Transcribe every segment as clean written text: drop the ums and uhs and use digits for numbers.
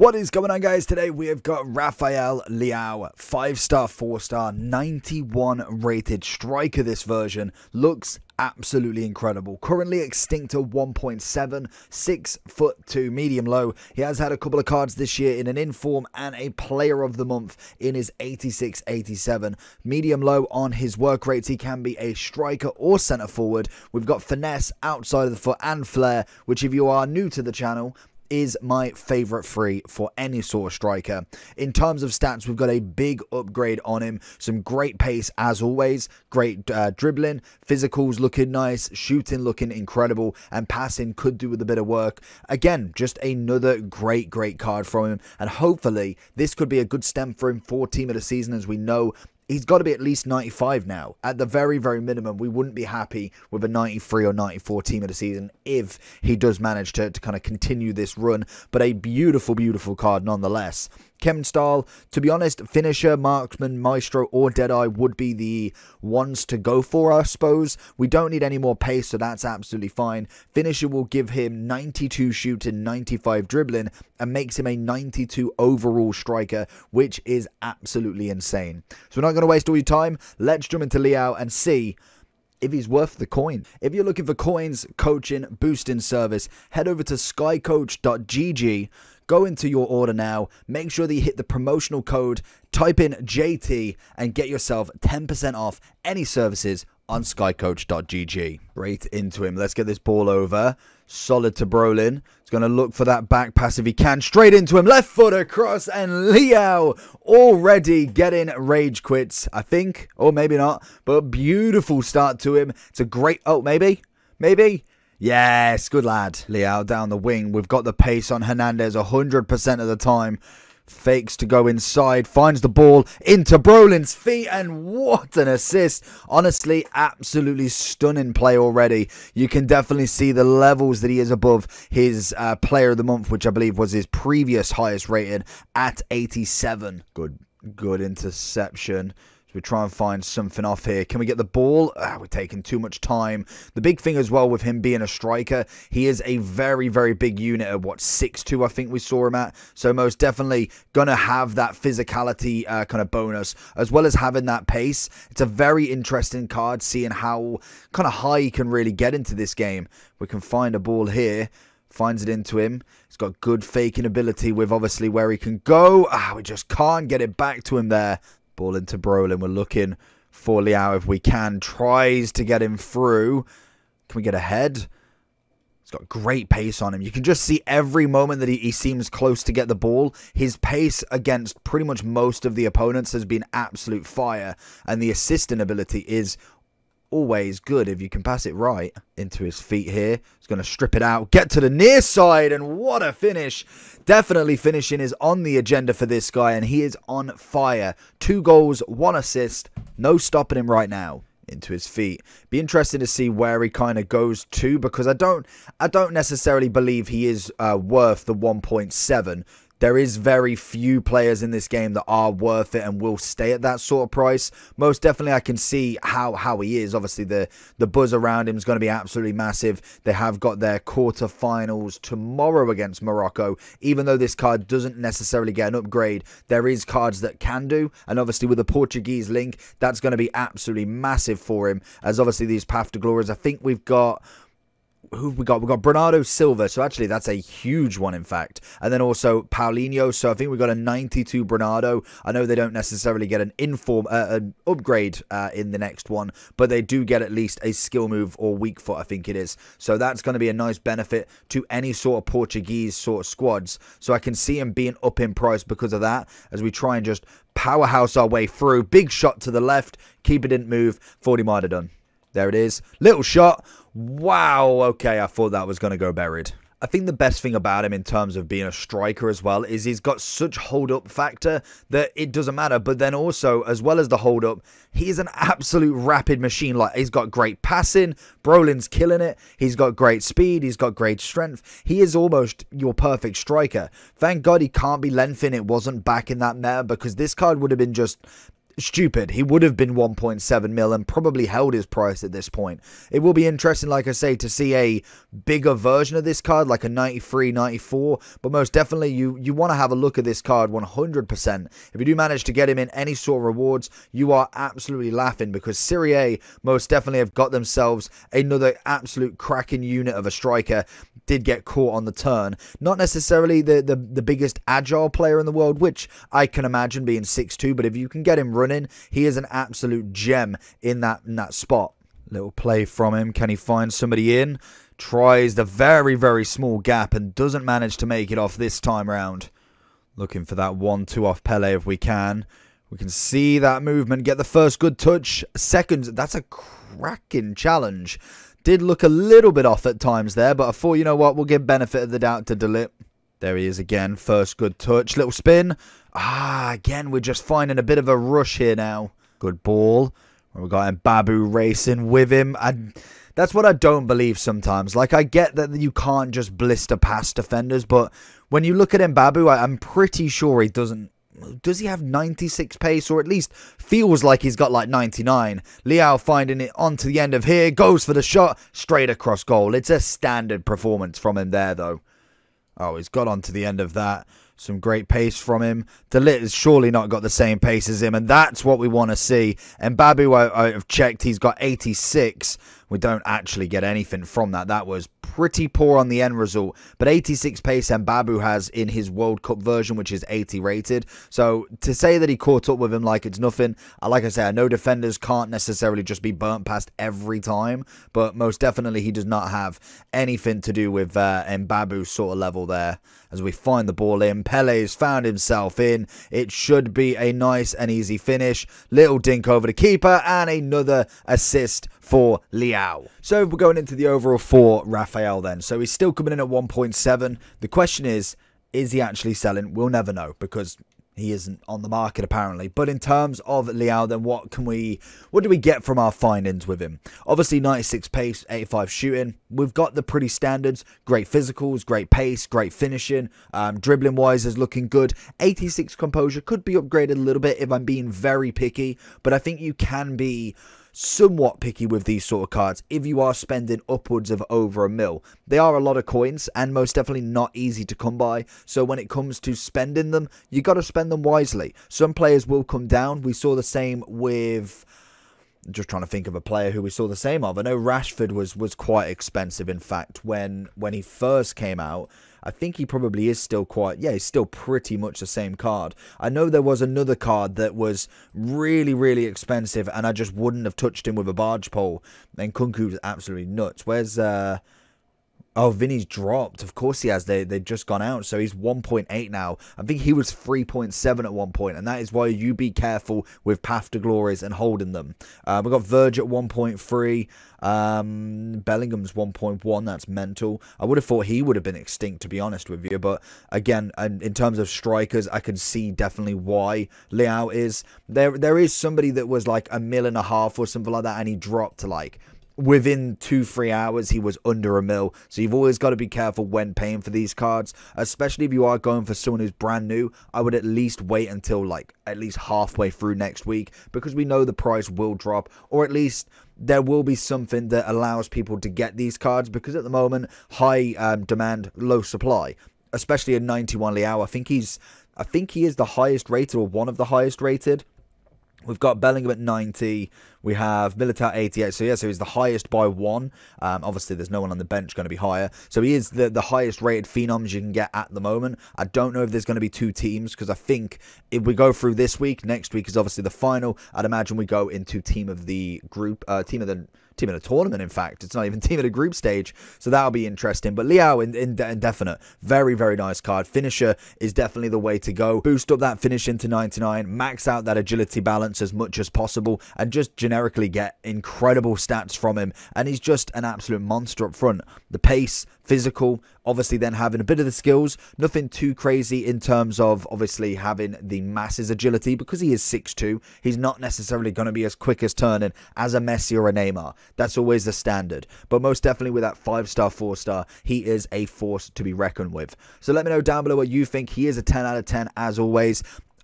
What is going on, guys? Today we have got Phenoms Leao, 5-star, 4-star, 91 rated striker. This version looks absolutely incredible. Currently extinct to 1.7, 6'2", medium low. He has had a couple of cards this year in an inform and a player of the month in his 86-87. Medium low on his work rates. He can be a striker or centre forward. We've got finesse outside of the foot and flair, which if you are new to the channel, is my favourite free for any sort of striker. In terms of stats, we've got a big upgrade on him. Some great pace as always, great dribbling, physicals looking nice, shooting looking incredible, and passing could do with a bit of work. Again, just another great card from him, and hopefully this could be a good stem for him for team of the season. As we know, he's got to be at least 95 now. At the very minimum, we wouldn't be happy with a 93 or 94 team of the season if he does manage to kind of continue this run. But a beautiful card nonetheless. Chem style, to be honest, finisher, marksman, maestro, or deadeye would be the ones to go for, I suppose. We don't need any more pace, so that's absolutely fine. Finisher will give him 92 shooting, 95 dribbling, and makes him a 92 overall striker, which is absolutely insane. So we're not going to waste all your time. Let's jump into Leao and see if he's worth the coin. If you're looking for coins, coaching, boosting service, head over to skycoach.gg. Go into your order now, make sure that you hit the promotional code, type in JT, and get yourself 10% off any services on skycoach.gg. Right into him. Let's get this ball over. Solid to Brolin. He's going to look for that back pass if he can. Straight into him. Left foot across, and Leao already getting rage quits, I think. Or maybe not. But beautiful start to him. It's a great... Oh, maybe? Yes, good lad. Leao down the wing. We've got the pace on Hernandez 100% of the time. Fakes to go inside. Finds the ball into Brolin's feet. And what an assist. Honestly, absolutely stunning play already. You can definitely see the levels that he is above his player of the month, which I believe was his previous highest rated at 87. Good interception. We try and find something off here. Can we get the ball? We're taking too much time. The big thing as well with him being a striker, he is a very big unit at what, 6'2", I think we saw him at. So most definitely going to have that physicality kind of bonus, as well as having that pace. It's a very interesting card, seeing how kind of high he can really get into this game. We can find a ball here. Finds it into him. He's got good faking ability with obviously where he can go. We just can't get it back to him there. Ball into Brolin. We're looking for Leao if we can. Tries to get him through. Can we get ahead? He's got great pace on him. You can just see every moment that he seems close to get the ball. His pace against pretty much most of the opponents has been absolute fire. And the assisting ability is always good if you can pass it right. Into his feet here. He's going to strip it out. Get to the near side. And what a finish. Definitely finishing is on the agenda for this guy. And he is on fire. 2 goals, 1 assist. No stopping him right now. Into his feet. Be interesting to see where he kind of goes to. Because I don't necessarily believe he is worth the 1.7. There is very few players in this game that are worth it and will stay at that sort of price. Most definitely I can see how he is. Obviously the buzz around him is going to be absolutely massive. They have got their quarterfinals tomorrow against Morocco. Even though this card doesn't necessarily get an upgrade, there is cards that can do. And obviously with the Portuguese link, that's going to be absolutely massive for him. As obviously these Path to Glories, I think we've got... Who have we got? We've got Bernardo Silva. So actually, that's a huge one, in fact. And then also Paulinho. So I think we've got a 92 Bernardo. I know they don't necessarily get an an upgrade in the next one, but they do get at least a skill move or weak foot, I think it is. So that's going to be a nice benefit to any sort of Portuguese sort of squads. So I can see him being up in price because of that, as we try and just powerhouse our way through. Big shot to the left. Keeper didn't move. 40 might have done. There it is. Little shot. Wow. Okay, I thought that was going to go buried. I think the best thing about him in terms of being a striker as well is he's got such hold-up factor that it doesn't matter. But then also, as well as the hold-up, he's an absolute rapid machine. Like, he's got great passing. Brolin's killing it. He's got great speed. He's got great strength. He is almost your perfect striker. Thank God he can't be lengthy and it wasn't back in that meta, because this card would have been just stupid. He would have been 1.7 mil and probably held his price at this point. It will be interesting, like I say, to see a bigger version of this card, like a 93, 94. But most definitely, you want to have a look at this card 100%. If you do manage to get him in any sort of rewards, you are absolutely laughing, because Serie A most definitely have got themselves another absolute cracking unit of a striker. Did get caught on the turn. Not necessarily the biggest agile player in the world, which I can imagine being 6'2", but if you can get him running, he is an absolute gem in that spot. Little play from him. Can he find somebody in? Tries the very, very small gap and doesn't manage to make it off this time round. Looking for that 1-2 off Pele if we can. We can see that movement. Get the first good touch. Second, that's a cracking challenge. Did look a little bit off at times there, but I thought, you know what, we'll give benefit of the doubt to De Ligt. There he is again. First good touch. Little spin. Again, we're just finding a bit of a rush here now. Good ball. We've got Mbabu racing with him. That's what I don't believe sometimes. Like, I get that you can't just blister past defenders, but when you look at Mbabu, I'm pretty sure he doesn't. Does he have 96 pace, or at least feels like he's got like 99? Leao finding it onto the end of here, goes for the shot, straight across goal. It's a standard performance from him there, though. Oh, he's got onto the end of that. Some great pace from him. De Ligt has surely not got the same pace as him, and that's what we want to see. And Babu, I've checked, he's got 86. We don't actually get anything from that. That was pretty poor on the end result. But 86 pace Mbabu has in his World Cup version, which is 80 rated. So to say that he caught up with him like it's nothing, like I say, I know defenders can't necessarily just be burnt past every time, but most definitely he does not have anything to do with Mbabu's sort of level there. As we find the ball in, Pele's found himself in. It should be a nice and easy finish. Little dink over the keeper and another assist for Leao. So we're going into the overall for Raphael then. So he's still coming in at 1.7. The question is he actually selling? We'll never know, because he isn't on the market apparently. But in terms of Leao, then what do we get from our findings with him? Obviously 96 pace, 85 shooting. We've got the pretty standards. Great physicals, great pace, great finishing. Dribbling wise is looking good. 86 composure could be upgraded a little bit if I'm being very picky. But I think you can be somewhat picky with these sort of cards if you are spending upwards of over £1 mil. They are a lot of coins and most definitely not easy to come by, so when it comes to spending them, you got to spend them wisely. Some players will come down. We saw the same with, just trying to think of a player who we saw the same of. I know Rashford was quite expensive, in fact, when he first came out. I think he probably is still quite, yeah, he's still pretty much the same card. I know there was another card that was really, really expensive, and I just wouldn't have touched him with a barge pole. And Kunku's absolutely nuts. Where's, oh, Vinny's dropped. Of course he has. They've just gone out. So he's 1.8 now. I think he was 3.7 at one point. And that is why you be careful with Path to Glories and holding them. We've got Verge at 1.3. Bellingham's 1.1. That's mental. I would have thought he would have been extinct, to be honest with you. But again, in terms of strikers, I can see definitely why Leao is. There is somebody that was like £1.5 million or something like that. And he dropped to like, within 2-3 hours he was under £1 mil. So you've always got to be careful when paying for these cards, especially if you are going for someone who's brand new. I would at least wait until like at least halfway through next week, because we know the price will drop, or at least there will be something that allows people to get these cards, because at the moment, high demand, low supply, especially a 91 Leao. I think he is the highest rated, or one of the highest rated. We've got Bellingham at 90. We have Militao 88. So, yeah, so he's the highest by one. Obviously, there's no one on the bench going to be higher. So, he is the highest rated Phenoms you can get at the moment. I don't know if there's going to be two teams, because I think if we go through this week, next week is obviously the final. I'd imagine we go into team of the group, team of the tournament, in fact. It's not even team of the group stage, so that'll be interesting. But Leao, indefinite. Very, very nice card. Finisher is definitely the way to go. Boost up that finish into 99, max out that agility balance as much as possible, and just generically get incredible stats from him. And he's just an absolute monster up front. The pace, physical, obviously then having a bit of the skills. Nothing too crazy in terms of obviously having the masses agility, because he is 6'2". He's not necessarily going to be as quick as turning as a Messi or a Neymar. That's always the standard. But most definitely with that 5-star, 4-star, he is a force to be reckoned with. So let me know down below what you think. He is a 10 out of 10 as always.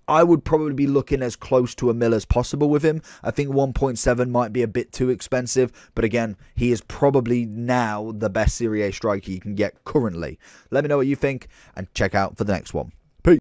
I would probably be looking as close to £1 million as possible with him. I think 1.7 might be a bit too expensive, but again, he is probably now the best Serie A striker you can get currently. Let me know what you think, and check out for the next one.